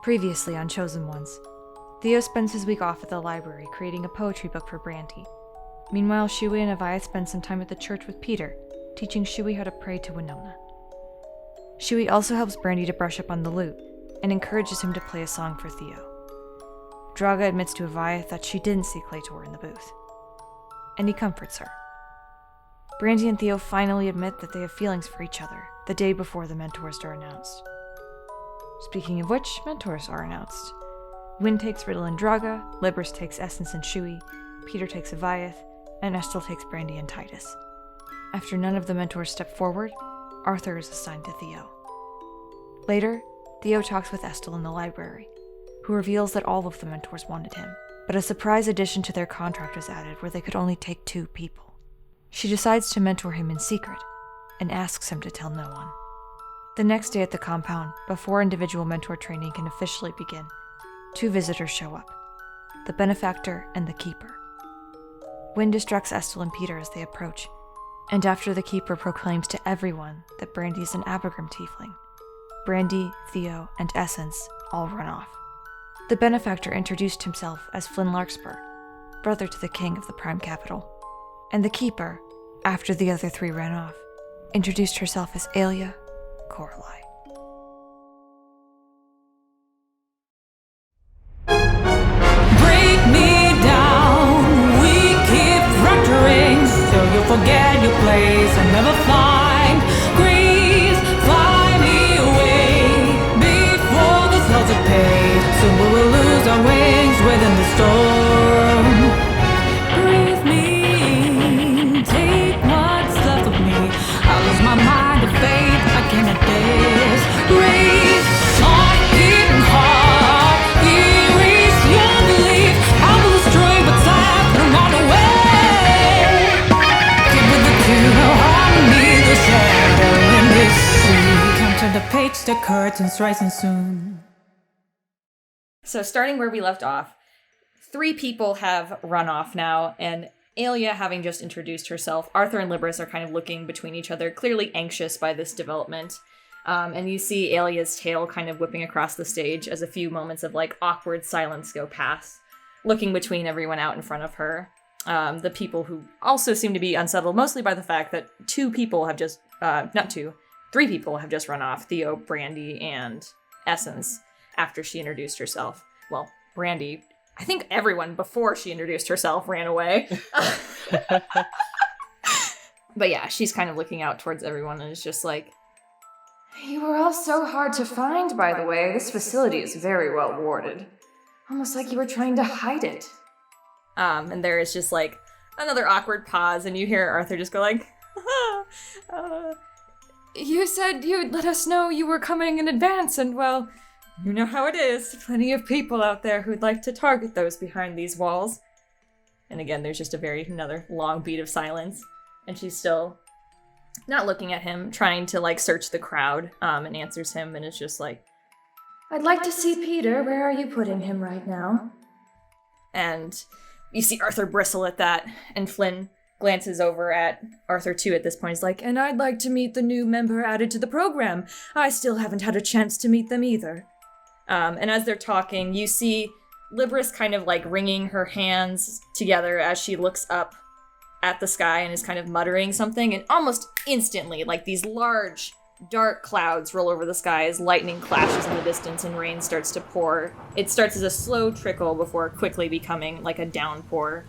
Previously on Chosen Ones, Theo spends his week off at the library creating a poetry book for Brandy. Meanwhile, Shui and Avayath spend some time at the church with Peter, teaching Shui how to pray to Winona. Shui also helps Brandy to brush up on the lute, and encourages him to play a song for Theo. Draga admits to Avayath that she didn't see Claytor in the booth, and he comforts her. Brandy and Theo finally admit that they have feelings for each other the day before the mentors are announced. Speaking of which, mentors are announced. Wynn takes Riddle and Draga, Libris takes Essence and Shui, Peter takes Avayath, and Estel takes Brandy and Titus. After none of the mentors step forward, Arthur is assigned to Theo. Later, Theo talks with Estel in the library, who reveals that all of the mentors wanted him, but a surprise addition to their contract was added where they could only take 2 people. She decides to mentor him in secret, and asks him to tell no one. The next day at the compound, before individual mentor training can officially begin, 2 visitors show up, the benefactor and the keeper. Wynn distracts Estel and Peter as they approach, and after the keeper proclaims to everyone that Brandy is an Abigram tiefling, Brandy, Theo, and Essence all run off. The benefactor introduced himself as Flynn Larkspur, brother to the king of the Prime Capital, and the keeper, after the other 3 ran off, introduced herself as Aelia Coralie. Break me down, we keep fracturing, so you'll forget your place and never find grace. Fly me away before the clouds are paid, so we will lose our wings within the storm. Breathe me in, take what's left of me. I lose my mind to faith, I cannot disgrace. Heart-beating heart, erase your belief. I will destroy what's left and run away. Get with the two, I need the shadow in this sea. Come to the page, the curtains rising soon. So starting where we left off, 3 people have run off now, and Aelia having just introduced herself, Arthur and Libris are kind of looking between each other, clearly anxious by this development. And you see Aelia's tail kind of whipping across the stage as a few moments of awkward silence go past, looking between everyone out in front of her. The people who also seem to be unsettled mostly by the fact that 3 people have just run off, Theo, Brandy, and Essence, after she introduced herself. Well, Brandy, I think everyone before she introduced herself ran away. But yeah, she's kind of looking out towards everyone and is just like, "You were all so hard to find, by the way. This facility is very well warded. Almost like you were trying to hide it." And there is just another awkward pause, and you hear Arthur just go "You said you'd let us know you were coming in advance, and well, you know how it is. Plenty of people out there who'd like to target those behind these walls." And again, there's just another long beat of silence. And she's still not looking at him, trying to search the crowd, and answers him, and is just like, "I'd like to see Peter. Where are you putting him right now?" And you see Arthur bristle at that, and Flynn glances over at Arthur too at this point. He's like, "And I'd like to meet the new member added to the program. I still haven't had a chance to meet them either." And as they're talking, you see Libris kind of wringing her hands together as she looks up at the sky and is kind of muttering something, and almost instantly, these large, dark clouds roll over the sky as lightning clashes in the distance and rain starts to pour. It starts as a slow trickle before quickly becoming a downpour.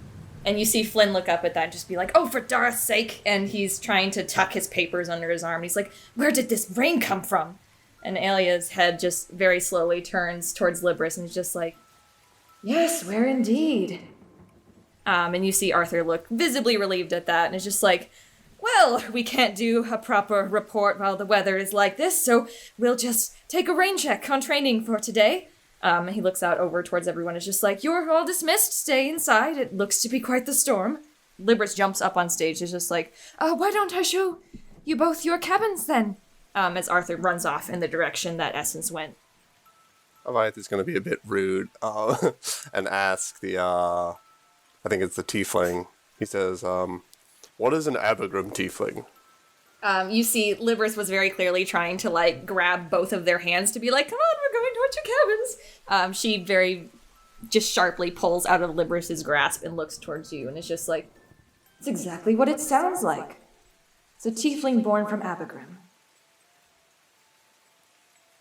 And you see Flynn look up at that and just be like, "Oh, for Darth's sake!" And he's trying to tuck his papers under his arm. He's like, "Where did this rain come from?" And Aelia's head just very slowly turns towards Libris and is just like, "Yes, where indeed?" And you see Arthur look visibly relieved at that and is just like, "Well, we can't do a proper report while the weather is like this, so we'll just take a rain check on training for today." And he looks out over towards everyone and is just like, "You're all dismissed. Stay inside. It looks to be quite the storm." Libris jumps up on stage and is just like, "Why don't I show you both your cabins then?" As Arthur runs off in the direction that Essence went. Avayath is going to be a bit rude and ask I think it's the tiefling. He says, "What is an Abigram tiefling?" You see Libris was very clearly trying to grab both of their hands to be like, "Come on, we're going towards your cabins. She very just sharply pulls out of Libris's grasp and looks towards you and is just like, it's exactly what it sounds like. It's a tiefling born from Abigrim.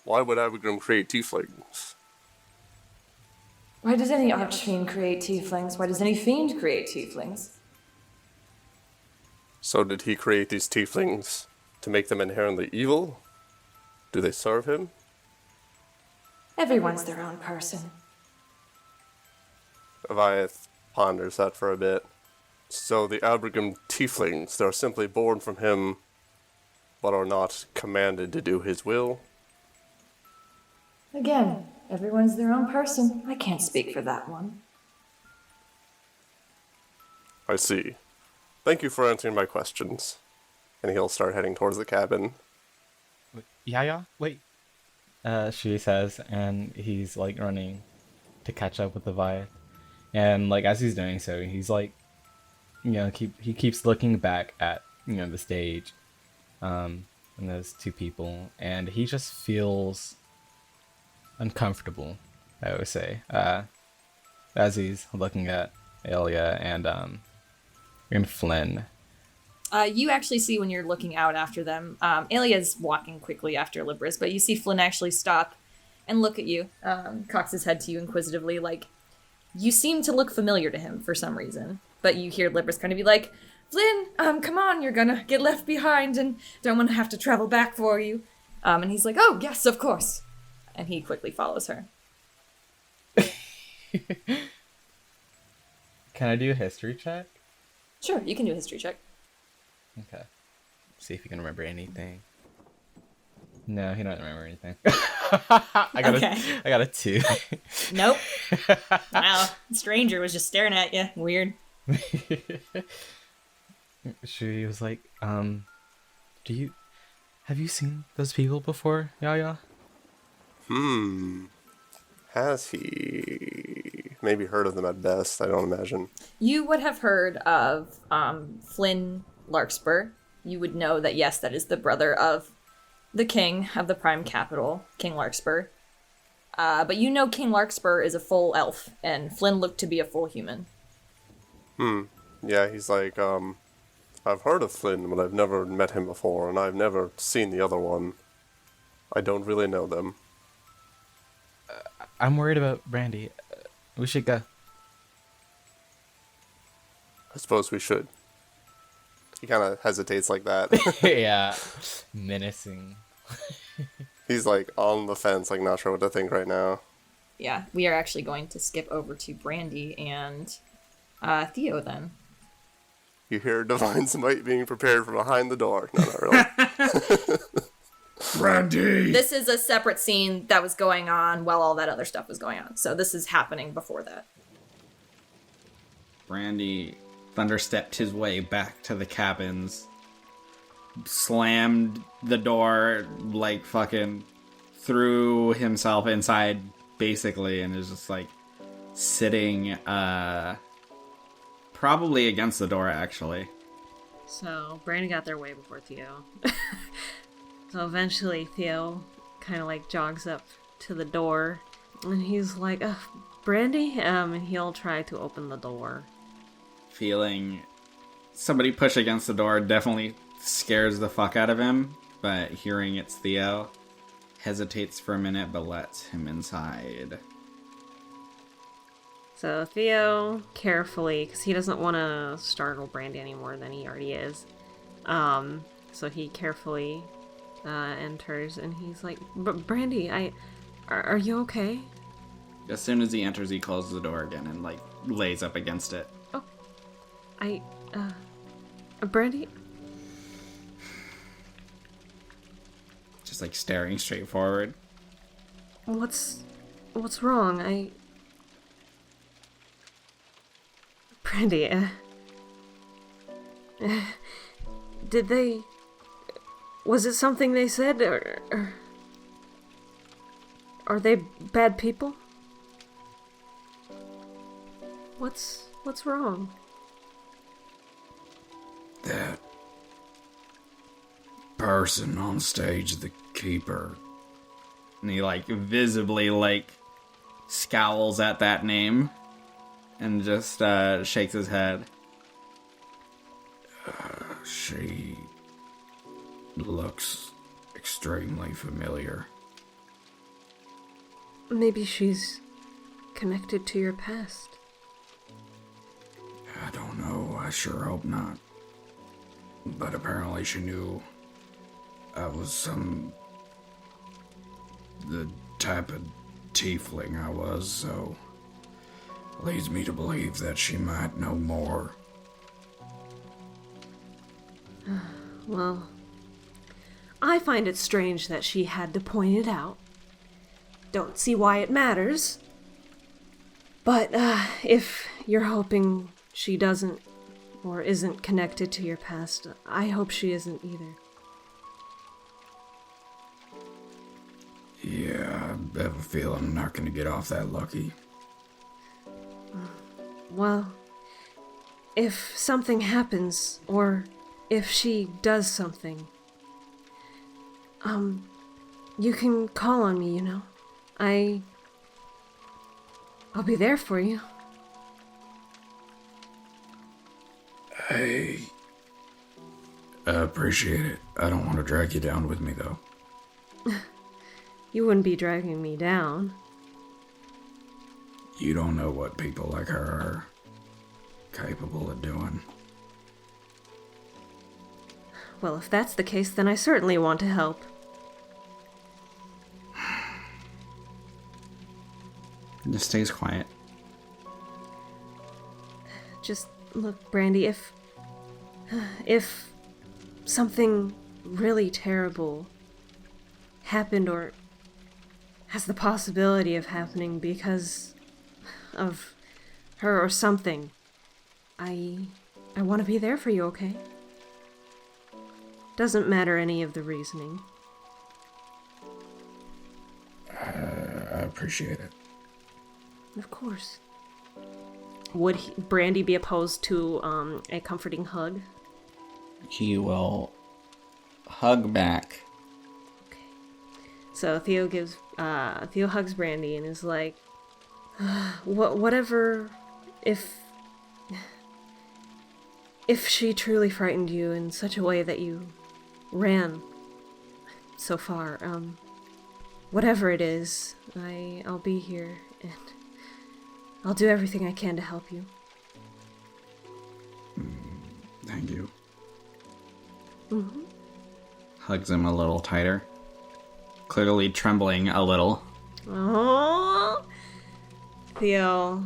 Why would Abigrim create tieflings? Why does any archfiend create tieflings? Why does any fiend create tieflings? So did he create these tieflings to make them inherently evil? Do they serve him? Everyone's their own person. Avayath ponders that for a bit. So the Abigrim tieflings, they're simply born from him, but are not commanded to do his will? Again, everyone's their own person. I can't speak for that one. I see. Thank you for answering my questions. And he'll start heading towards the cabin. Yeah, wait. Shui says, and he's like running to catch up with the Avayath. And like as he's doing so, he's like, he keeps looking back at the stage, and those two people, and he just feels uncomfortable, I would say, as he's looking at Elia and Flynn. You actually see when you're looking out after them, Elia's walking quickly after Libris, but you see Flynn actually stop and look at you, cocks his head to you inquisitively, like, you seem to look familiar to him for some reason, but you hear Libris kind of be like, Flynn, come on, you're gonna get left behind and don't want to have to travel back for you. And he's like, oh, yes, of course. And he quickly follows her. Can I do a history check? Sure, you can do a history check. Okay. See if you can remember anything. No, he doesn't remember anything. I got a 2. Nope. Wow, the stranger was just staring at you. Weird. She was like, have you seen those people before, Yaya? Has he? Maybe heard of them at best, I don't imagine. You would have heard of Flynn Larkspur. You would know that, yes, that is the brother of the king of the Prime Capital, King Larkspur. But you know King Larkspur is a full elf, and Flynn looked to be a full human. Yeah, he's like, I've heard of Flynn, but I've never met him before, and I've never seen the other one. I don't really know them. I'm worried about Brandy. We should go. I suppose we should. He kind of hesitates like that. Yeah, menacing. He's like on the fence, like not sure what to think right now. Yeah, we are actually going to skip over to Brandy and Theo then. You hear Divine Smite being prepared from behind the door. No, not really. Brandy! This is a separate scene that was going on while all that other stuff was going on. So this is happening before that. Brandy thunderstepped his way back to the cabins, slammed the door, like fucking threw himself inside, basically, and is just like sitting, probably against the door, actually. So, Brandy got their way before Theo. So eventually Theo kind of like jogs up to the door and he's like, Brandy? And he'll try to open the door. Feeling somebody push against the door definitely scares the fuck out of him, but hearing it's Theo, hesitates for a minute but lets him inside. So Theo carefully, because he doesn't want to startle Brandy any more than he already is, so he carefully enters and he's like, Brandy, are you okay? As soon as he enters, he closes the door again and like lays up against it. Oh, Brandy? Just like staring straight forward. What's wrong? Brandy, did they... Was it something they said, or are they bad people? What's wrong? That person on stage, the keeper, And he, like, visibly, like, scowls at that name and just shakes his head. She looks extremely familiar. Maybe she's connected to your past. I don't know, I sure hope not. But apparently she knew I was the type of tiefling I was, so leads me to believe that she might know more. Well, I find it strange that she had to point it out. Don't see why it matters. But if you're hoping she doesn't or isn't connected to your past, I hope she isn't either. Yeah, I have a feeling I'm not gonna get off that lucky. Well, if something happens, or if she does something, you can call on me, you know. I'll be there for you. I appreciate it. I don't want to drag you down with me, though. You wouldn't be dragging me down. You don't know what people like her are capable of doing. Well, if that's the case, then I certainly want to help. Just stays quiet. Just look, Brandy, if something really terrible happened or has the possibility of happening because of her or something, I want to be there for you, okay? Doesn't matter any of the reasoning. I appreciate it. Of course. Would Brandy be opposed to a comforting hug? He will hug back. Okay. So Theo hugs Brandy and is like, whatever, if she truly frightened you in such a way that you ran so far, whatever it is, I'll be here and I'll do everything I can to help you. Thank you. Mm-hmm. Hugs him a little tighter. Clearly trembling a little. Oh, Theo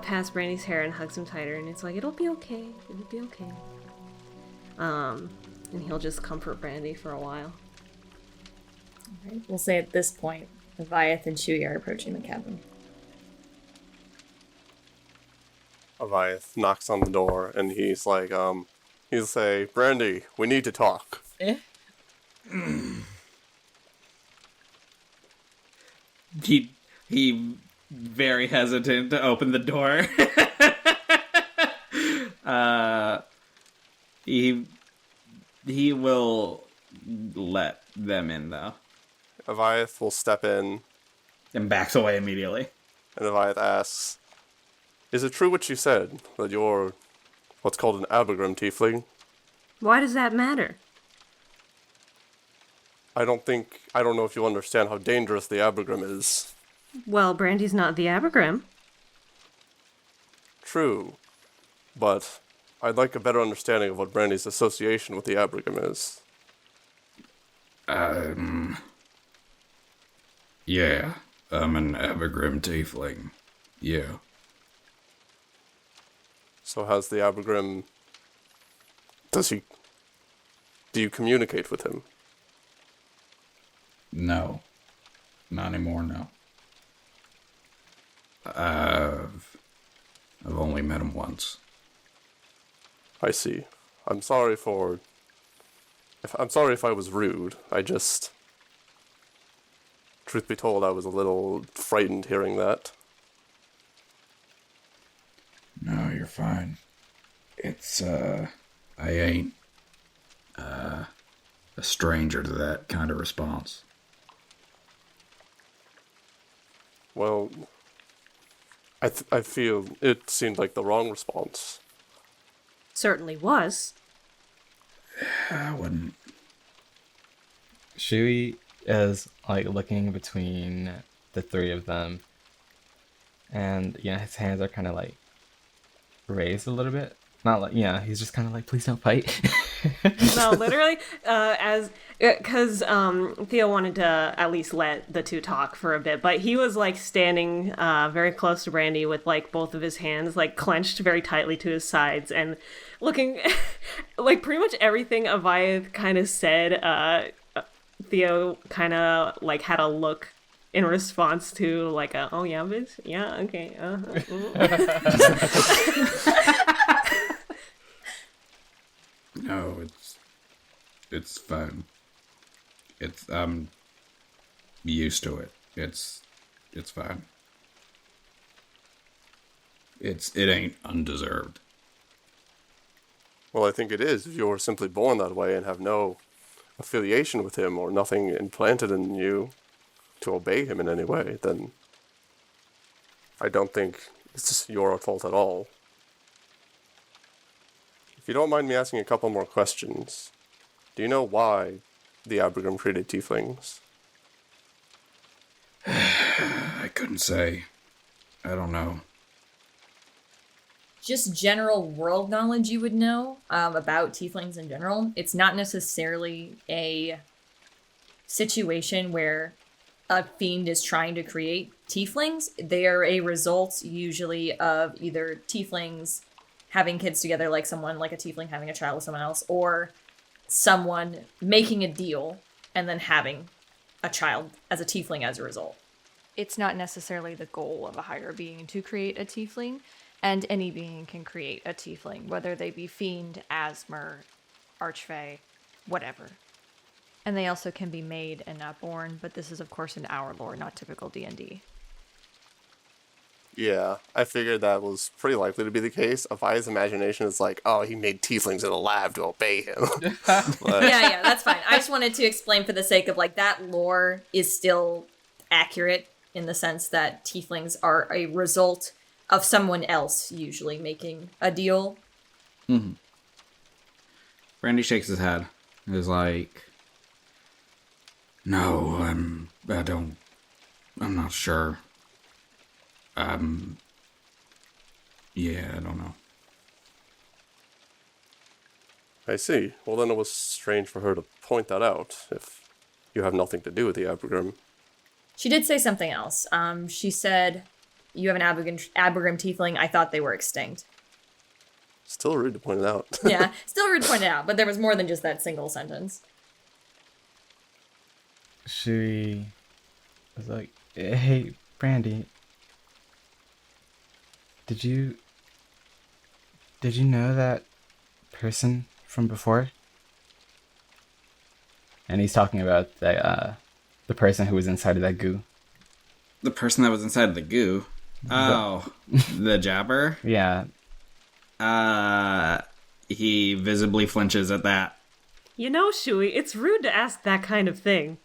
pats Brandy's hair and hugs him tighter, and it's like, it'll be okay. It'll be okay. And he'll just comfort Brandy for a while. Alright, we'll say at this point, Avayath and Shui are approaching the cabin. Avayath knocks on the door, and he's like, he'll say, Brandy, we need to talk. He very hesitant to open the door. He will let them in, though. Avayath will step in, And backs away immediately. and Avayath asks, is it true what you said, that you're what's called an Abergrim tiefling? Why does that matter? I don't know if you understand how dangerous the Abergrim is. Well, Brandy's not the Abergrim. True, but I'd like a better understanding of what Brandy's association with the Abergrim is. Yeah, I'm an Evergrim tiefling. Yeah. So has the Abergrim... Do you communicate with him? No. Not anymore, no. I've only met him once. I see. I'm sorry if I was rude. Truth be told, I was a little frightened hearing that. No, you're fine. It's, I ain't, a stranger to that kind of response. Well, I feel it seemed like the wrong response. Certainly was. I wouldn't. Shui is like looking between the three of them, and his hands are kind of like raised a little bit. Not like he's just kind of like, please don't fight. No, literally, because Theo wanted to at least let the two talk for a bit, but he was like standing very close to Brandy with like both of his hands like clenched very tightly to his sides and looking like pretty much everything Avayath kind of said. Theo kind of like had a look in response to like oh yeah, bitch, yeah, okay, No, it's fine. I'm used to it. It's fine. It ain't undeserved. Well, I think it is. If you're simply born that way and have no affiliation with him or nothing implanted in you to obey him in any way, then I don't think it's your fault at all. If you don't mind me asking a couple more questions, do you know why the Abergrim created tieflings? I couldn't say. I don't know. Just general world knowledge you would know about tieflings in general. It's not necessarily a situation where a fiend is trying to create tieflings. They are a result usually of either tieflings having kids together, like someone like a tiefling having a child with someone else, or someone making a deal and then having a child as a tiefling as a result. It's not necessarily the goal of a higher being to create a tiefling, and any being can create a tiefling, whether they be fiend, asmer, archfey, whatever. And they also can be made and not born, but this is of course in our lore, not typical D&D. Yeah, I figured that was pretty likely to be the case. Avayath's imagination is like, oh, he made tieflings in a lab to obey him. But, Yeah, that's fine. I just wanted to explain for the sake of like that lore is still accurate in the sense that tieflings are a result of someone else usually making a deal. Mm-hmm. Brandy shakes his head. Is like, No, I'm not sure. Yeah, I don't know. I see. Well, then it was strange for her to point that out, if you have nothing to do with the Abergrim. She did say something else. She said, you have an Abergrim tiefling. I thought they were extinct. Still rude to point it out. Yeah, still rude to point it out, but there was more than just that single sentence. She was like, hey, Brandy, did you know that person from before? And he's talking about the person who was inside of that goo. the person that was inside of the goo. Oh, the jabber? Yeah. He visibly flinches at that. You know, Shui, it's rude to ask that kind of thing.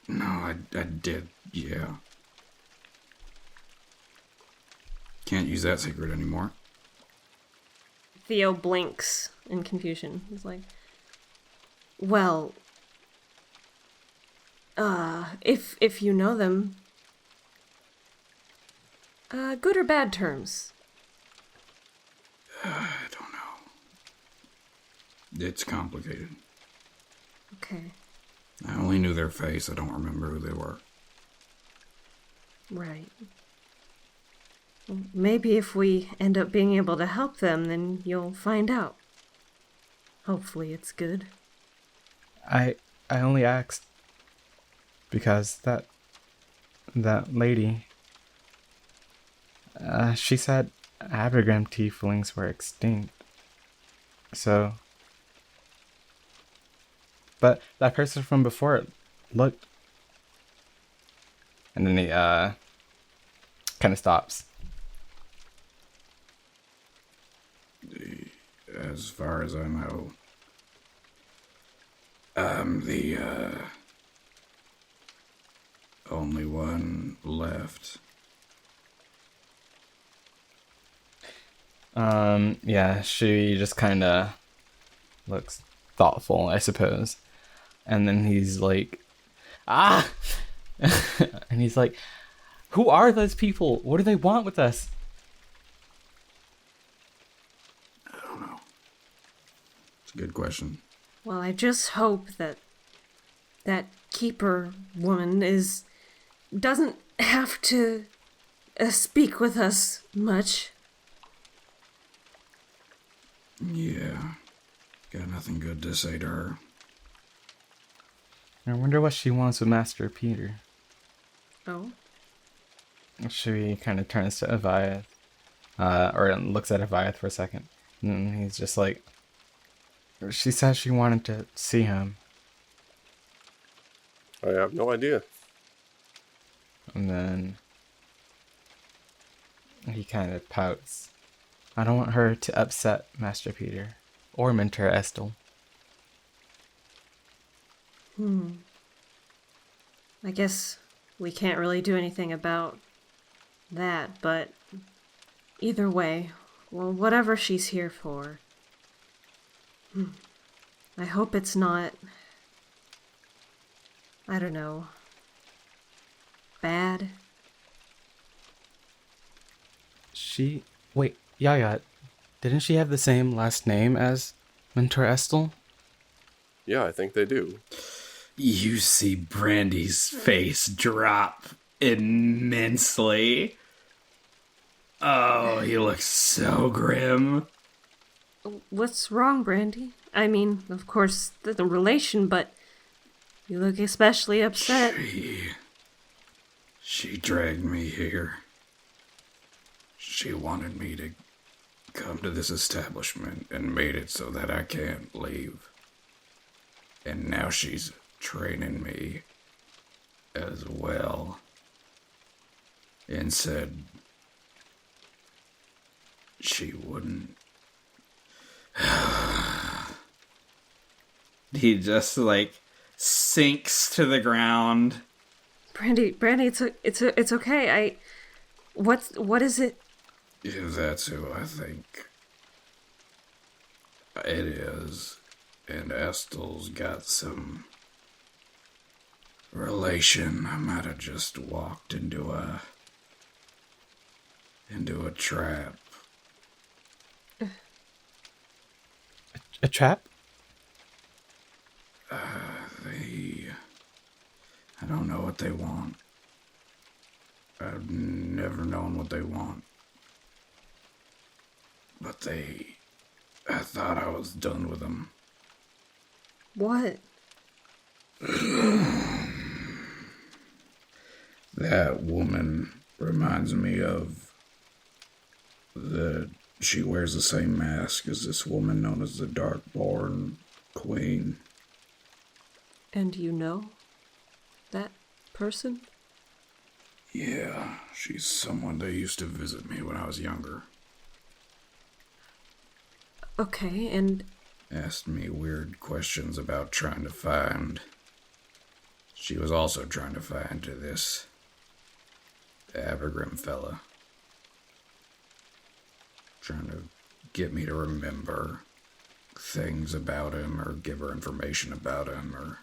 No, I did, yeah. Can't use that secret anymore. Theo blinks in confusion. He's like, well, if you know them, good or bad terms? I don't know. It's complicated. Okay, I only knew their face. I don't remember who they were. right. Well, maybe if we end up being able to help them, then you'll find out. Hopefully it's good. I only asked because that lady, she said Abergrim tieflings were extinct. So, but that person from before looked, and then he kind of stops. As far as I know, only one left. Yeah, she just kind of looks thoughtful, I suppose. And then he's like, ah! And he's like, who are those people? What do they want with us? I don't know. It's a good question. Well, I just hope that keeper woman doesn't have to speak with us much. Yeah. Got nothing good to say to her. I wonder what she wants with Master Peter. Oh? She kind of turns to Avayath, or looks at Avayath for a second. And he's just like, she says she wanted to see him. I have no idea. And then he kind of pouts. I don't want her to upset Master Peter or Mentor Estelle. I guess we can't really do anything about that, but either way, well, whatever she's here for, I hope it's not, I don't know, bad. Wait, Yaya, didn't she have the same last name as Mentor Estelle? Yeah, I think they do. You see Brandy's face drop immensely. Oh, he looks so grim. What's wrong, Brandy? I mean, of course, the relation, but you look especially upset. She dragged me here. She wanted me to come to this establishment and made it so that I can't leave. And now she's training me as well. And said she wouldn't. He just like sinks to the ground. Brandy, it's okay. What is it? If that's who I think it is, and Estelle's got some relation, I might have just walked into a trap. A trap? I don't know what they want. I've never known what they want. But I thought I was done with them. What? That woman reminds me of she wears the same mask as this woman known as the Darkborn Queen. And you know that person? Yeah, she's someone that used to visit me when I was younger. Okay, and... Asked me weird questions about trying to find... She was also trying to find this Abergrim fella. Trying to get me to remember things about him or give her information about him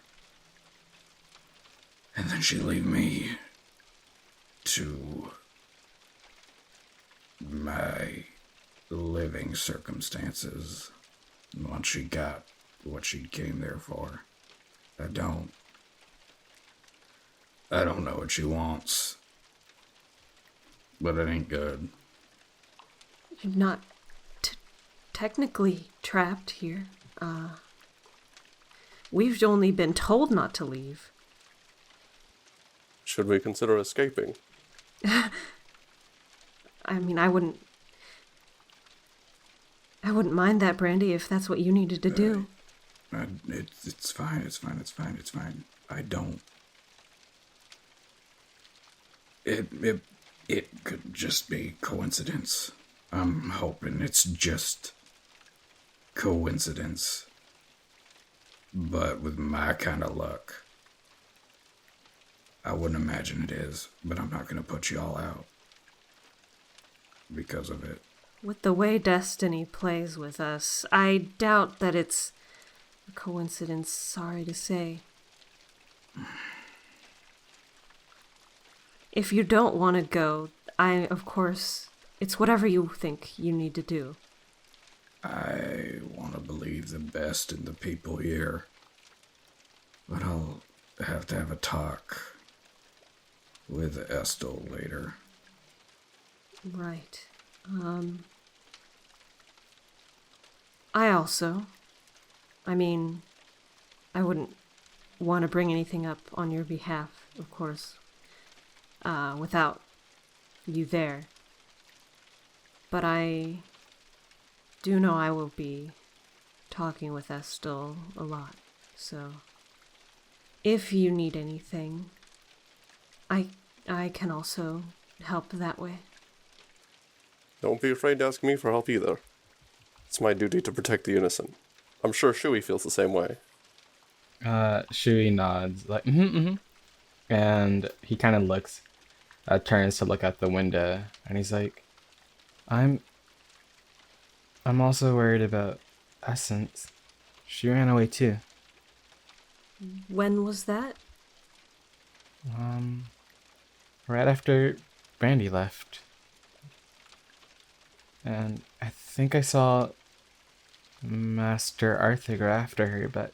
and then she'd leave me to my living circumstances once she got what she came there for. I don't know what she wants, but it ain't good. You're not technically trapped here. We've only been told not to leave. Should we consider escaping? I mean, I wouldn't mind that, Brandy, if that's what you needed to do. It's fine. I don't... It could just be coincidence. I'm hoping it's just coincidence. But with my kind of luck, I wouldn't imagine it is, but I'm not gonna put y'all out because of it. With the way destiny plays with us, I doubt that it's a coincidence, sorry to say. If you don't want to go, of course, it's whatever you think you need to do. I want to believe the best in the people here, but I'll have to have a talk with Estelle later. Right. I wouldn't want to bring anything up on your behalf, of course, without you there. But I do know I will be talking with Estelle a lot, so if you need anything, I can also help that way. Don't be afraid to ask me for help either. It's my duty to protect the innocent. I'm sure Shui feels the same way. Shui nods, like, and he kind of looks, turns to look out the window, and he's like, I'm also worried about Essence. She ran away too. When was that? Right after Brandy left. And I think I saw Master Arthur go after her, but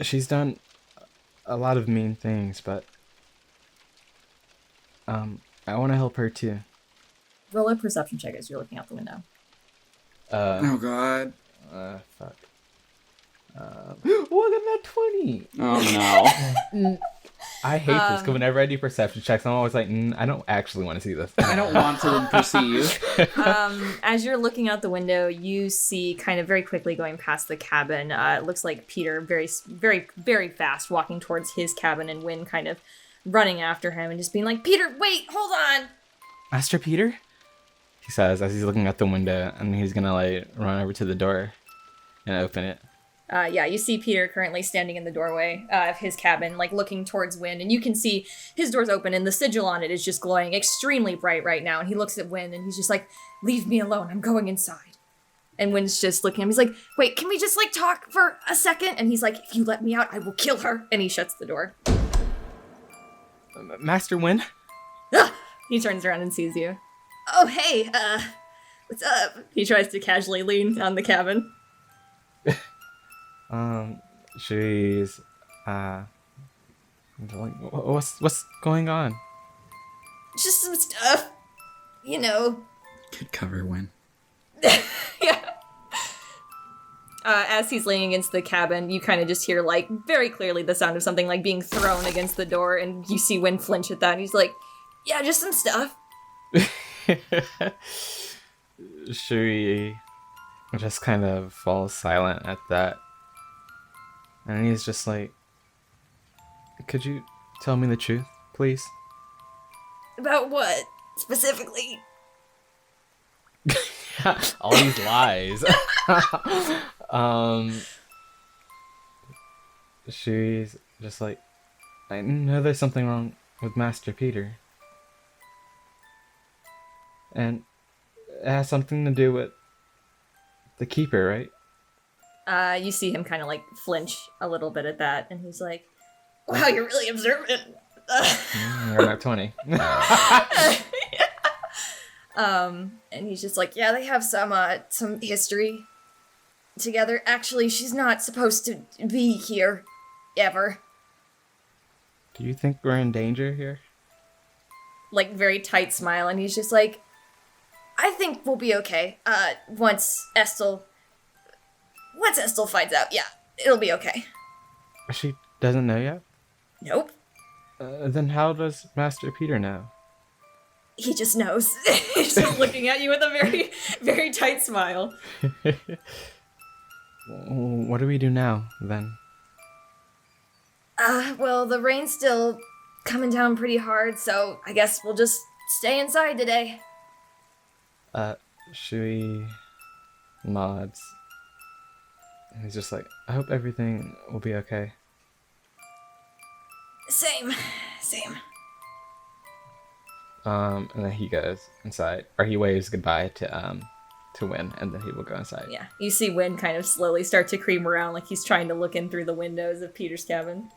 she's done a lot of mean things, but I want to help her too. Roll a perception check as you're looking out the window. Oh god. Fuck. Look at that 20! Oh no. I hate this, because whenever I do perception checks, I'm always like, I don't actually want to see this. I don't want to perceive. As you're looking out the window, you see kind of very quickly going past the cabin. It looks like Peter very, very, very fast walking towards his cabin, and Wynn kind of running after him and just being like, Peter, wait, hold on! Master Peter? He says as he's looking out the window, and he's gonna like run over to the door and open it. Yeah, you see Peter currently standing in the doorway of his cabin, like looking towards Wynn, and you can see his door's open and the sigil on it is just glowing extremely bright right now. And he looks at Wynn and he's just like, leave me alone, I'm going inside. And Wynn's just looking at him, he's like, wait, can we just like talk for a second? And he's like, if you let me out, I will kill her. And he shuts the door. Master Wynn? He turns around and sees you. Oh, hey, what's up? He tries to casually lean on the cabin. She's like, what's going on? Just some stuff, you know. Good cover, Wynn. Yeah. As he's leaning against the cabin, you kind of just hear, like, very clearly the sound of something, like, being thrown against the door, and you see Wynn flinch at that, and he's like, yeah, just some stuff. Shui just kind of falls silent at that. And he's just like, could you tell me the truth, please? About what, specifically? All these lies. She's just like, I know there's something wrong with Master Peter. And it has something to do with the Keeper, right? You see him kind of like flinch a little bit at that, and he's like, wow, you're really observant. We're not 20. And he's just like, yeah, they have some history together. Actually, she's not supposed to be here, ever. Do you think we're in danger here? Like, very tight smile, and he's just like, I think we'll be okay. Once Estelle finds out, yeah, it'll be okay. She doesn't know yet? Nope. Then how does Master Peter know? He just knows. He's just looking at you with a very, very tight smile. What do we do now, then? Well, the rain's still coming down pretty hard, so I guess we'll just stay inside today. Shui nods. And he's just like, I hope everything will be okay. Same Same. And then he goes inside, or he waves goodbye to Win, and then he will go inside. Yeah. You see Win kind of slowly start to creep around like he's trying to look in through the windows of Peter's cabin.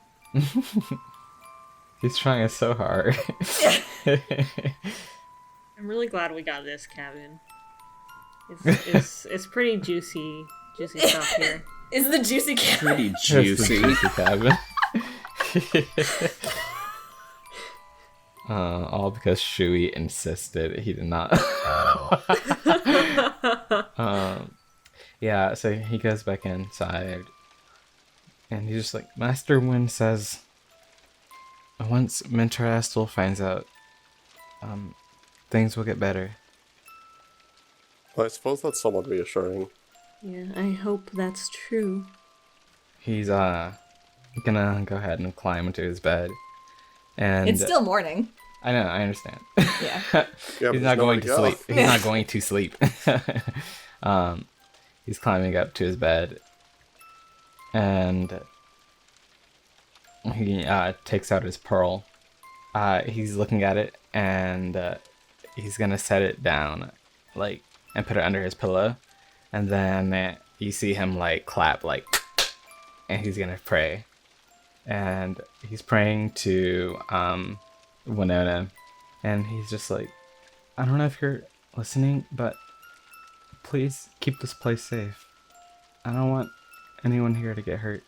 He's trying so hard. I'm really glad we got this cabin. It's pretty juicy stuff here. Is the juicy cabin? Pretty It's the juicy. juicy cabin. All because Shui insisted he did not. Yeah, so he goes back inside, and he's just like, Master Wind says, once Mentor Astle finds out, things will get better. Well, I suppose that's somewhat reassuring. Yeah, I hope that's true. He's gonna go ahead and climb into his bed, and It's still morning. I know, I understand. Yeah. Yeah, but He's not going to nowhere sleep. He's not going to sleep. He's climbing up to his bed, and he takes out his pearl. He's looking at it, and he's gonna set it down, like, and put it under his pillow, and then you see him like clap, like, and he's gonna pray, and he's praying to Winona, and he's just like, I don't know if you're listening, but please keep this place safe. I don't want anyone here to get hurt.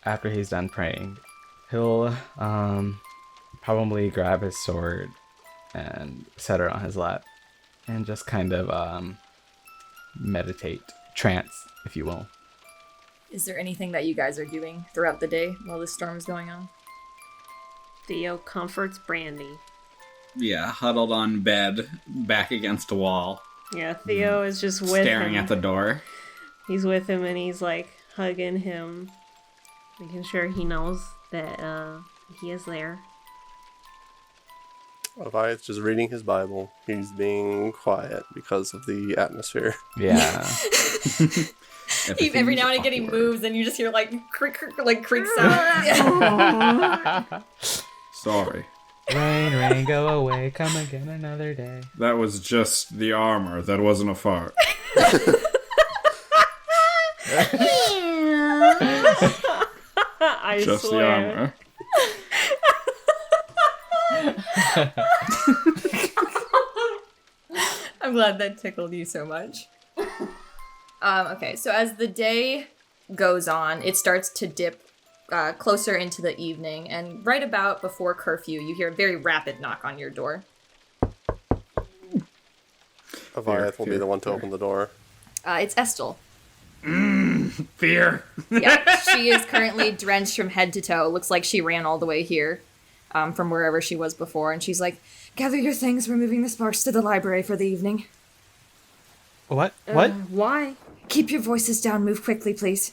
After he's done praying, he'll probably grab his sword and set it on his lap and just kind of meditate, trance, if you will. Is there anything that you guys are doing throughout the day while this storm is going on? Theo comforts Brandy. Yeah, huddled on bed, back against a wall, Yeah, Theo is just with staring him. at the door. He's with him and he's like hugging him, making sure he knows that he is there. Avayath's just reading his Bible. He's being quiet because of the atmosphere. Yeah. Every now and again he moves and you just hear like creak, like creak sound. Sorry. Rain, rain, go away, come again another day. That was just the armor. That wasn't a fart. I Just the swear. armor. I'm glad that tickled you so much. Okay, so as the day goes on, it starts to dip closer into the evening, and right about before curfew, you hear a very rapid knock on your door. Avayath will be the one to open the door. It's Estel. Fear. Yeah, she is currently drenched from head to toe. Looks like she ran all the way here from wherever she was before, and she's like, gather your things, we're moving the sparks to the library for the evening. What? What? Why? Keep your voices down, move quickly, please.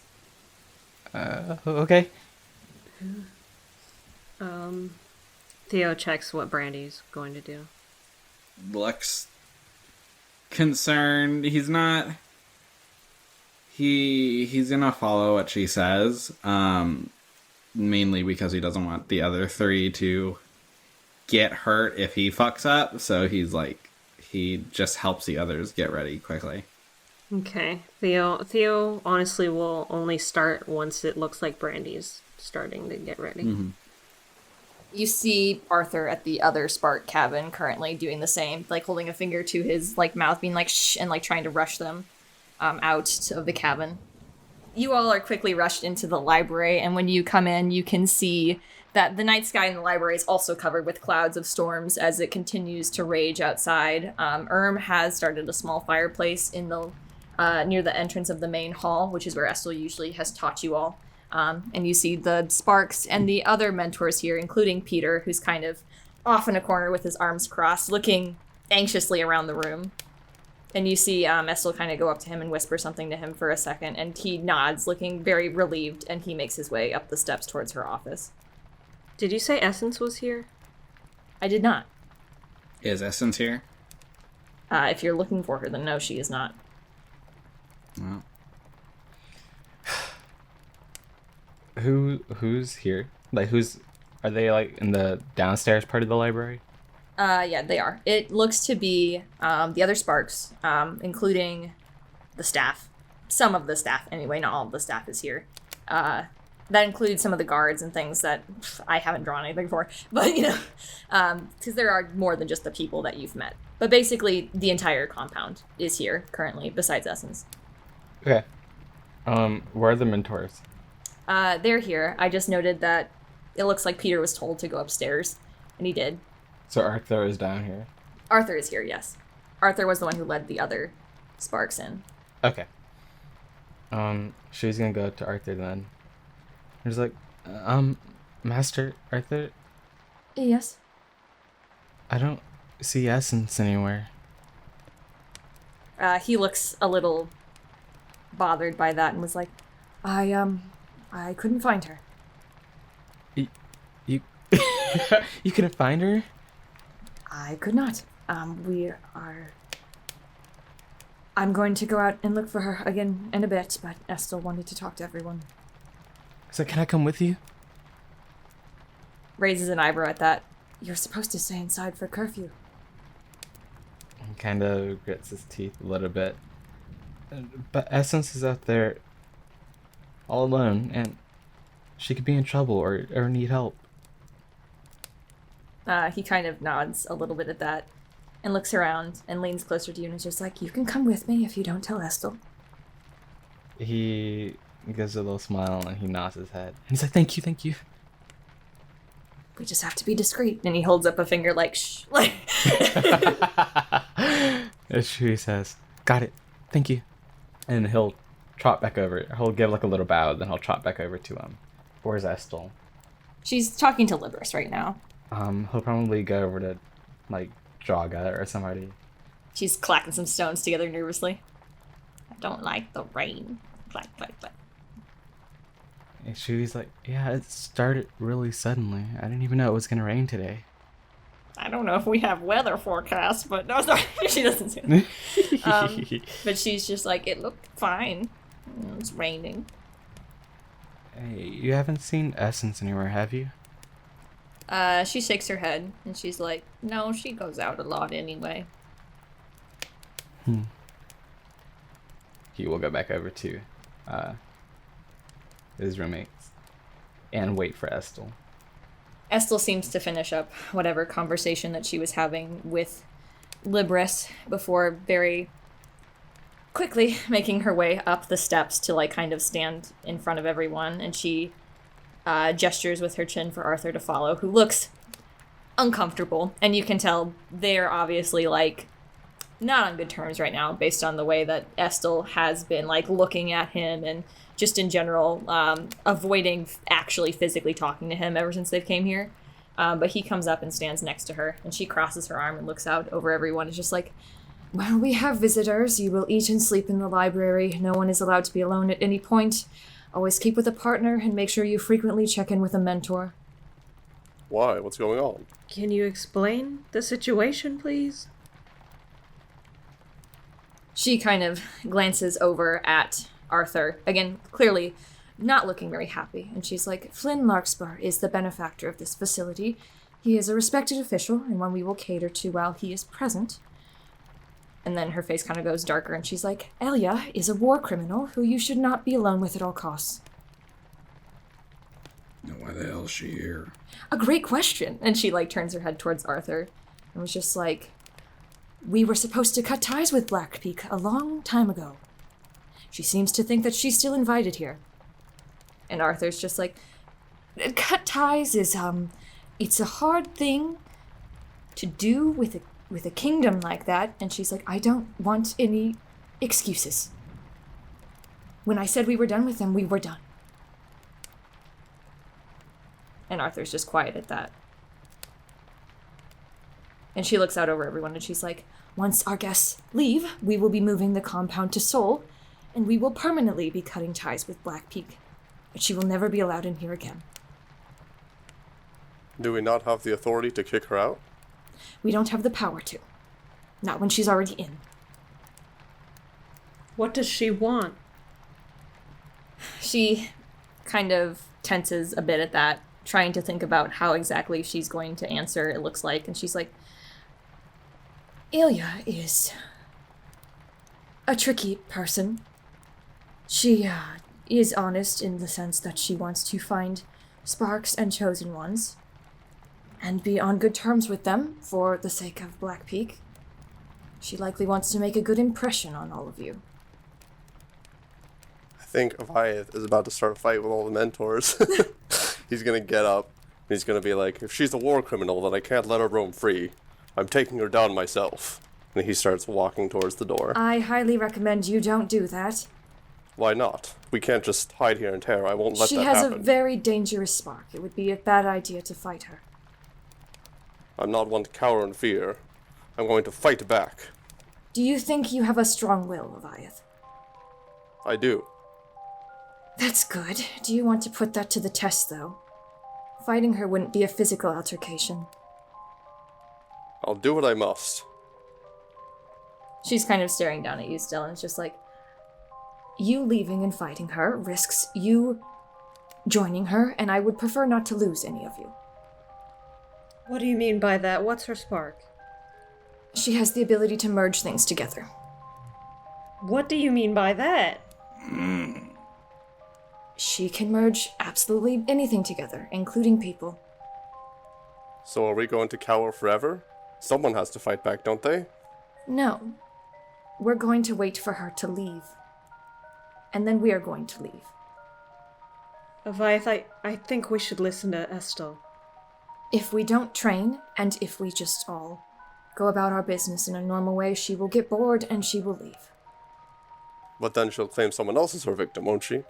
Okay. Theo checks what Brandy's going to do. Looks concerned. He's not. He's gonna follow what she says. Mainly because he doesn't want the other three to get hurt if he fucks up. So he's like, he just helps the others get ready quickly. Okay. Theo honestly will only start once it looks like Brandy's starting to get ready. Mm-hmm. You see Arthur at the other Spark cabin currently doing the same, like holding a finger to his like mouth, being like shh, and like trying to rush them out of the cabin. You all are quickly rushed into the library, and when you come in, you can see that the night sky in the library is also covered with clouds of storms as it continues to rage outside. Has started a small fireplace in the near the entrance of the main hall, which is where Estel usually has taught you all. And you see the Sparks and the other mentors here, including Peter, who's kind of off in a corner with his arms crossed, looking anxiously around the room. And you see Estel kind of go up to him and whisper something to him for a second, and he nods, looking very relieved, and he makes his way up the steps towards her office. Did you say Essence was here? I did not. Is Essence here? If you're looking for her, then no, she is not. Well, Who's here? Like, who's Are they like in the downstairs part of the library? Yeah, they are. It looks to be the other sparks, including the staff. Some of the staff, anyway. Not all of the staff is here. That includes some of the guards and things that I haven't drawn anything for. But, because there are more than just the people that you've met. But basically, the entire compound is here currently, besides Essence. Okay. Where are the mentors? They're here. I just noted that it looks like Peter was told to go upstairs, and he did. So Arthur is down here. Arthur is here, yes. Arthur was the one who led the other sparks in. Okay. She's gonna go to Arthur then. He's like, Master Arthur, Yes. I don't see Essence anywhere. He looks a little bothered by that and was like, I couldn't find her. You you couldn't find her? I could not. I'm going to go out and look for her again in a bit, but I still wanted to talk to everyone. So can I come with you? Raises an eyebrow at that. You're supposed to stay inside for curfew. He kind of grits his teeth a little bit. But Essence is out there all alone, and she could be in trouble or need help. He kind of nods a little bit at that and looks around and leans closer to you and is just like, you can come with me if you don't tell Estel. He gives a little smile and he nods his head. And he's like, thank you. We just have to be discreet. And he holds up a finger like, shh. Like And Shui says, got it, thank you. And he'll trot back over. He'll give like a little bow, then he'll trot back over to where's Estel? She's talking to Libris right now. He'll probably go over to like Draga or somebody. She's clacking some stones together nervously. I don't like the rain. Clack, clack, clack. And Shui's like, yeah, it started really suddenly. I didn't even know it was gonna rain today. I don't know if we have weather forecasts, but no, sorry, she doesn't say that. But she's just like, it looked fine. It's raining. Hey, you haven't seen Essence anywhere, have you? She shakes her head, and she's like, no, she goes out a lot anyway. He will go back over to his roommates and wait for Estel. Estel seems to finish up whatever conversation that she was having with Libris before very quickly making her way up the steps to like kind of stand in front of everyone, and she gestures with her chin for Arthur to follow, who looks uncomfortable, and you can tell they're obviously like not on good terms right now based on the way that Estel has been like looking at him and just in general avoiding actually physically talking to him ever since they've came here. But he comes up and stands next to her, and she crosses her arm and looks out over everyone. It's just like, well, we have visitors. You will eat and sleep in the library. No one is allowed to be alone at any point. Always keep with a partner and make sure you frequently check in with a mentor. Why? What's going on? Can you explain the situation, please? She kind of glances over at Arthur, again, clearly not looking very happy, and she's like, Flynn Larkspur is the benefactor of this facility. He is a respected official, and one we will cater to while he is present. And then her face kind of goes darker, and she's like, Elia is a war criminal who you should not be alone with at all costs. Now why the hell is she here? A great question. And she like turns her head towards Arthur and was just like, we were supposed to cut ties with Black Peak a long time ago. She seems to think that she's still invited here. And Arthur's just like, cut ties is, it's a hard thing to do with a kingdom like that. And she's like, I don't want any excuses. When I said we were done with them, we were done. And Arthur's just quiet at that. And she looks out over everyone and she's like, once our guests leave, we will be moving the compound to Seoul, and we will permanently be cutting ties with Black Peak. But she will never be allowed in here again. Do we not have the authority to kick her out? We don't have the power to. Not when she's already in. What does she want? She kind of tenses a bit at that. trying to think about how exactly she's going to answer, it looks like, and she's like, Ilya is a tricky person. She is honest in the sense that she wants to find sparks and chosen ones and be on good terms with them for the sake of Black Peak. She likely wants to make a good impression on all of you. I think Avayath is about to start a fight with all the mentors. He's gonna get up, and he's gonna be like, if she's a war criminal, then I can't let her roam free. I'm taking her down myself. And he starts walking towards the door. I highly recommend you don't do that. Why not? We can't just hide here in terror. I won't let that happen. She has a very dangerous spark. It would be a bad idea to fight her. I'm not one to cower in fear. I'm going to fight back. Do you think you have a strong will, Avayath? I do. That's good. Do you want to put that to the test, though? Fighting her wouldn't be a physical altercation. I'll do what I must. She's kind of staring down at you still, and it's just like, you leaving and fighting her risks you joining her, and I would prefer not to lose any of you. What do you mean by that? What's her spark? She has the ability to merge things together. What do you mean by that? She can merge absolutely anything together, including people. So are we going to cower forever? Someone has to fight back, don't they? No. We're going to wait for her to leave. And then we are going to leave. Avayath, I think we should listen to Estel. If we don't train, and if we just all go about our business in a normal way, she will get bored and she will leave. But then she'll claim someone else as her victim, won't she?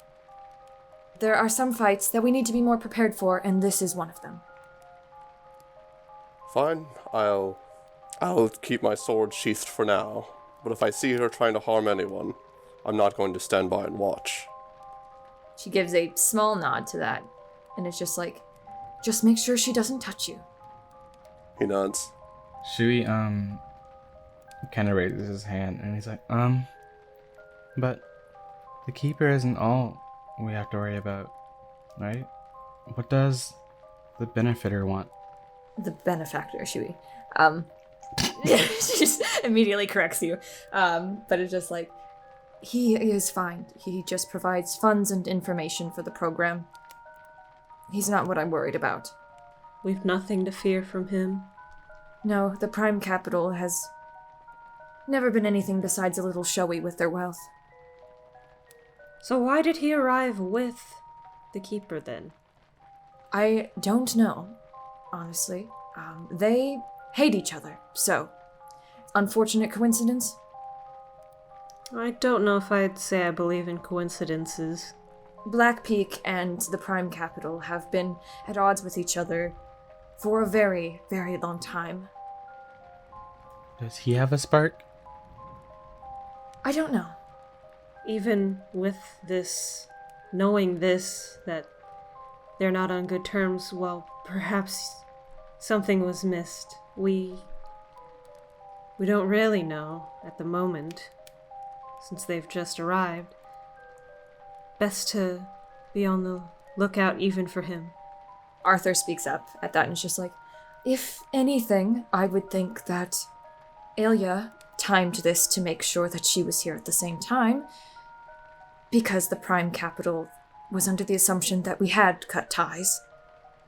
There are some fights that we need to be more prepared for, and this is one of them. Fine, I'll keep my sword sheathed for now. But if I see her trying to harm anyone, I'm not going to stand by and watch. she gives a small nod to that, and it's just like, just make sure she doesn't touch you. He nods. Shui, kind of raises his hand, and he's like, but the Keeper isn't all we have to worry about, right? What does the Benefactor want? the benefactor, Shui. She just immediately corrects you. But it's just like, He is fine. He just provides funds and information for the program. He's not what I'm worried about. We've nothing to fear from him. No, the Prime Capital has never been anything besides a little showy with their wealth. So why did he arrive with the Keeper then? I don't know, honestly. They hate each other, so unfortunate coincidence? I don't know if I'd say I believe in coincidences. Black Peak and the Prime Capital have been at odds with each other for a very, very long time. Does he have a spark? I don't know. Even with this, knowing this, that they're not on good terms, well, perhaps something was missed. We don't really know at the moment, since they've just arrived. Best to be on the lookout even for him. Arthur speaks up at that and is just like, if anything, I would think that Ilya timed this to make sure that she was here at the same time, because the Prime Capital was under the assumption that we had cut ties,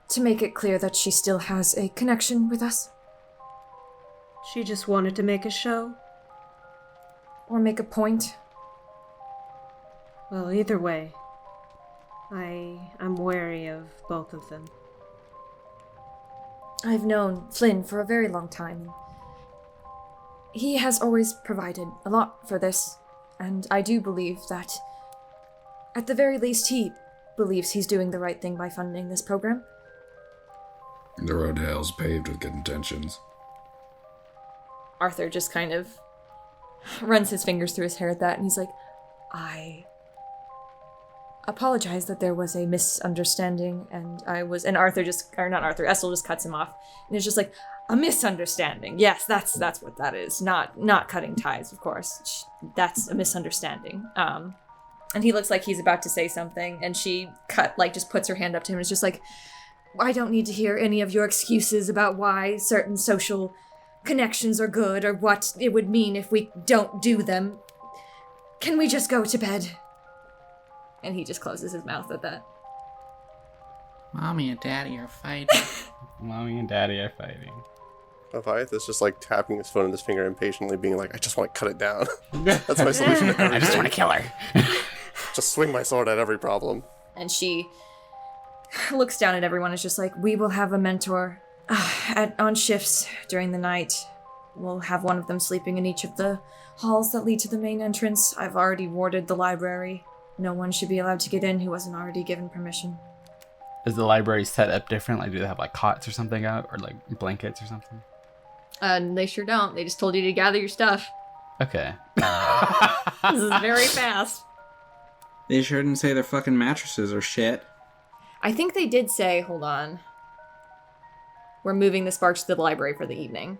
to make it clear that she still has a connection with us. She just wanted to make a show? Or make a point. Well, either way, I'm wary of both of them. I've known Flynn for a very long time. He has always provided a lot for this, and I do believe that, at the very least, he believes he's doing the right thing by funding this program. The road to hell's paved with good intentions. Arthur just kind of runs his fingers through his hair at that, and he's like, I apologize that there was a misunderstanding, and Estel just cuts him off, and it's just like, a misunderstanding. Yes, that's what that is. Not cutting ties, of course. That's a misunderstanding. And he looks like he's about to say something, and she just puts her hand up to him and is just like, I don't need to hear any of your excuses about why certain social connections are good or what it would mean if we don't do them. Can we just go to bed? And he just closes his mouth at that. Mommy and Daddy are fighting. Mommy and Daddy are fighting. Avayath is just like tapping his foot on his finger impatiently, being like, I just want to cut it down. That's my solution to everything. I just want to kill her. Just swing my sword at every problem. And she looks down at everyone and is just like, we will have a mentor on shifts during the night. We'll have one of them sleeping in each of the halls that lead to the main entrance. I've already warded the library. No one should be allowed to get in who wasn't already given permission. Is the library set up different? Like, do they have like cots or something out, or like blankets or something? They sure don't. They just told you to gather your stuff. Okay. This is very fast. They sure didn't say their fucking mattresses are shit. I think they did say, hold on, we're moving the Sparks to the library for the evening.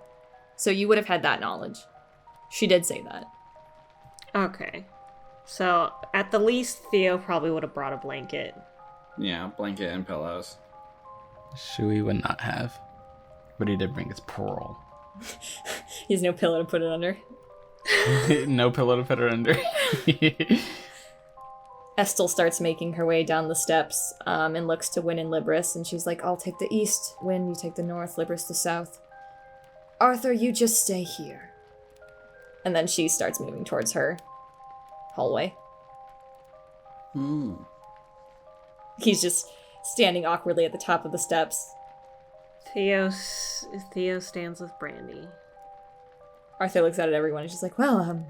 So you would have had that knowledge. She did say that. Okay. So, at the least, Theo probably would have brought a blanket. Yeah, blanket and pillows. Shui would not have. But he did bring his pearl. He has no pillow to put it under. No pillow to put her under. Estel starts making her way down the steps and looks to Wynn and Libris, and she's like, I'll take the east, Wynn, you take the north, Libris the south. Arthur, you just stay here. And then she starts moving towards her hallway. He's just standing awkwardly at the top of the steps. Theo stands with Brandy. Arthur looks out at everyone and she's like, well,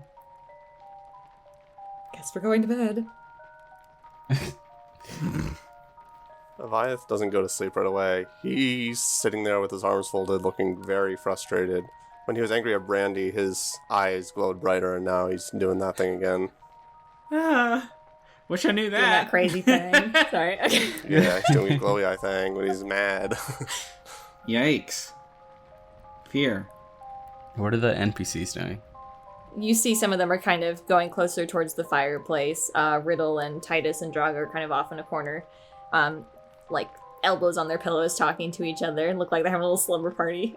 guess we're going to bed. Avayath doesn't go to sleep right away. He's sitting there with his arms folded, looking very frustrated. When he was angry at Brandy, his eyes glowed brighter, and now he's doing that thing again. Wish I knew Doing that crazy thing. Sorry. Okay. Yeah, he's doing a glowy eye thing when he's mad. Yikes. Fear. What are the NPCs doing? You see some of them are kind of going closer towards the fireplace. Riddle and Titus and Drog are kind of off in a corner. Like elbows on their pillows talking to each other and look like they're having a little slumber party.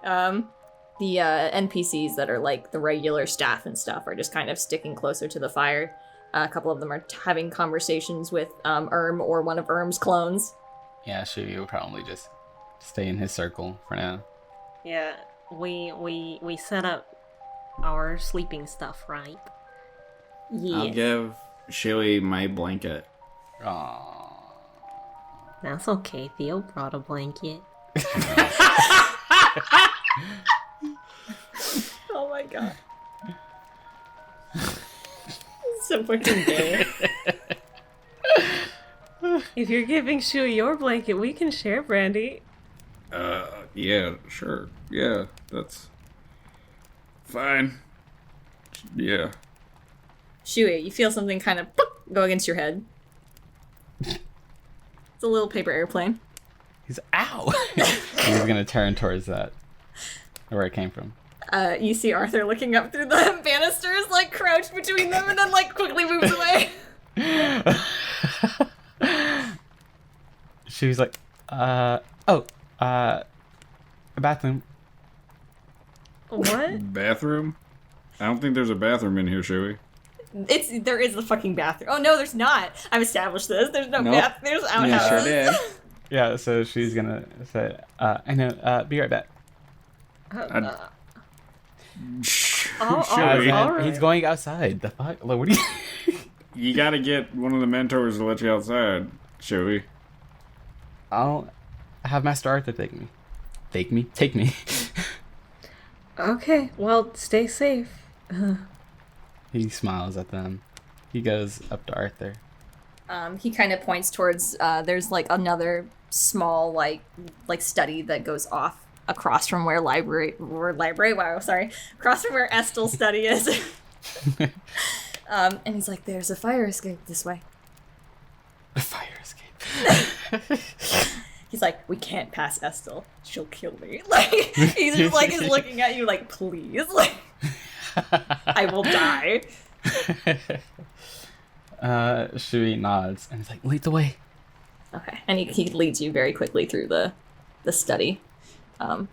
The NPCs that are like the regular staff and stuff are just kind of sticking closer to the fire. A couple of them are having conversations with Erm or one of Erm's clones. Yeah, Shui will probably just stay in his circle for now. Yeah, we set up our sleeping stuff, right? Yeah. I'll give Shui my blanket. Aww. That's okay. Theo brought a blanket. Oh my god. So fucking gay. If you're giving Shui your blanket, we can share, Brandy. Yeah, sure. Yeah, that's fine. Yeah. Shui, you feel something kind of go against your head. It's a little paper airplane. He's ow. He's gonna turn towards that, where it came from. You see Arthur looking up through the banisters, like crouched between them, and then like quickly moves away. She was like, a bathroom. What? Bathroom? I don't think there's a bathroom in here, Shui. There is the fucking bathroom. Oh no, there's not. I've established this. There's no Nope. bath. There's outhouse. You sure did. Yeah, so she's gonna say, I know, be right back. Shui. Alright. He's going outside. The fuck? Like, what do you... You gotta get one of the mentors to let you outside, Shui. I'll have Master Arthur take me. Take me. Okay, well, stay safe. He smiles at them. He goes up to Arthur. He kind of points towards, there's like another small like study that goes off across from where across from where Estel's study is. And he's like, there's a fire escape this way. A fire escape. He's like, we can't pass Estel. She'll kill me. Like, he's just like, is looking at you like, please. Like, I will die. Shui nods and is like, lead the way. Okay. And he leads you very quickly through the the study, and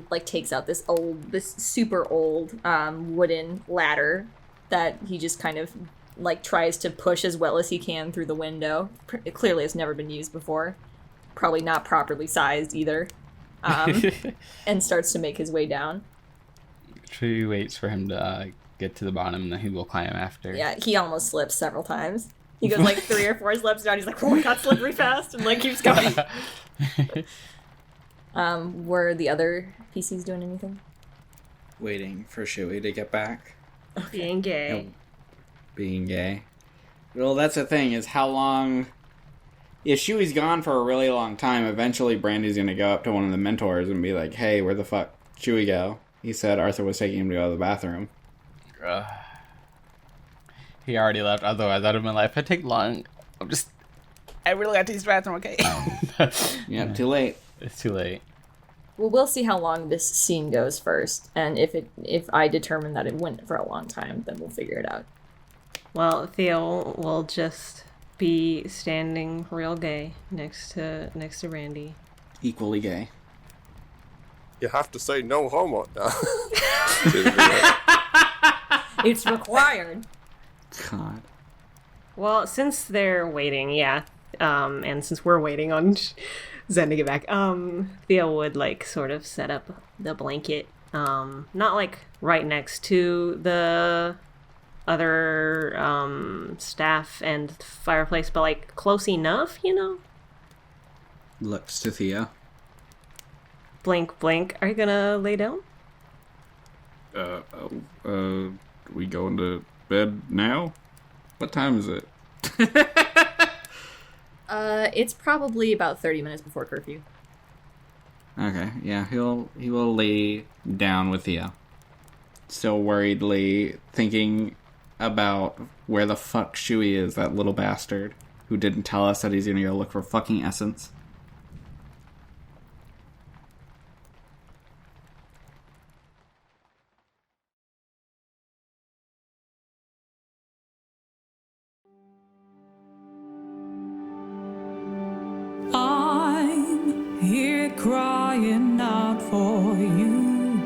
like takes out this super old wooden ladder that he just kind of like tries to push as well as he can through the window. It clearly has never been used before, probably not properly sized either, and starts to make his way down. Tree waits for him to get to the bottom, and then he will climb after. Yeah, he almost slips several times. He goes like 3 or 4 slips down. He's like, oh my god, slippery fast, and like keeps going. Were the other PCs doing anything? Waiting for Shui to get back. Being gay. Being gay. Well, that's the thing, is how long... If Shui's gone for a really long time, eventually Brandy's gonna go up to one of the mentors and be like, hey, where the fuck Shui go? He said Arthur was taking him to go to the bathroom. He already left, otherwise I'd have been like, if it take long, I really got to use the bathroom, okay? Yep, too late. It's too late. Well, we'll see how long this scene goes first, and if I determine that it went for a long time, then we'll figure it out. Well, Theo will just be standing real gay next to Brandy. Equally gay. You have to say no homo now. It's required. God. Well, since they're waiting, and since we're waiting on Zen to get back, Theo would like sort of set up the blanket, not like right next to the other staff and fireplace, but like close enough, Looks to Theo. Blink, blink. Are you gonna lay down? We going to bed now? What time is it? It's probably about 30 minutes before curfew. Okay, yeah, he will lay down with Theo. Still worriedly thinking about where the fuck Shui is, that little bastard who didn't tell us that he's gonna go look for fucking essence. I'm here crying out for you,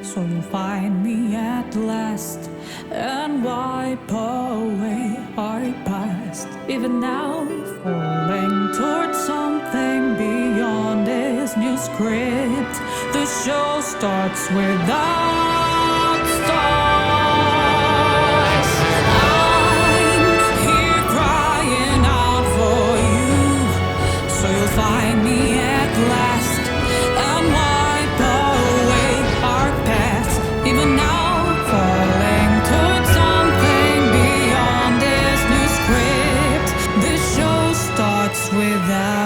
so you'll find me at last and wipe away our past. Even now, falling towards something beyond this new script. The show starts without stars. I'm here crying out for you, so you'll find me at last and wipe away our past. Even now, falling towards something beyond this new script. This show starts without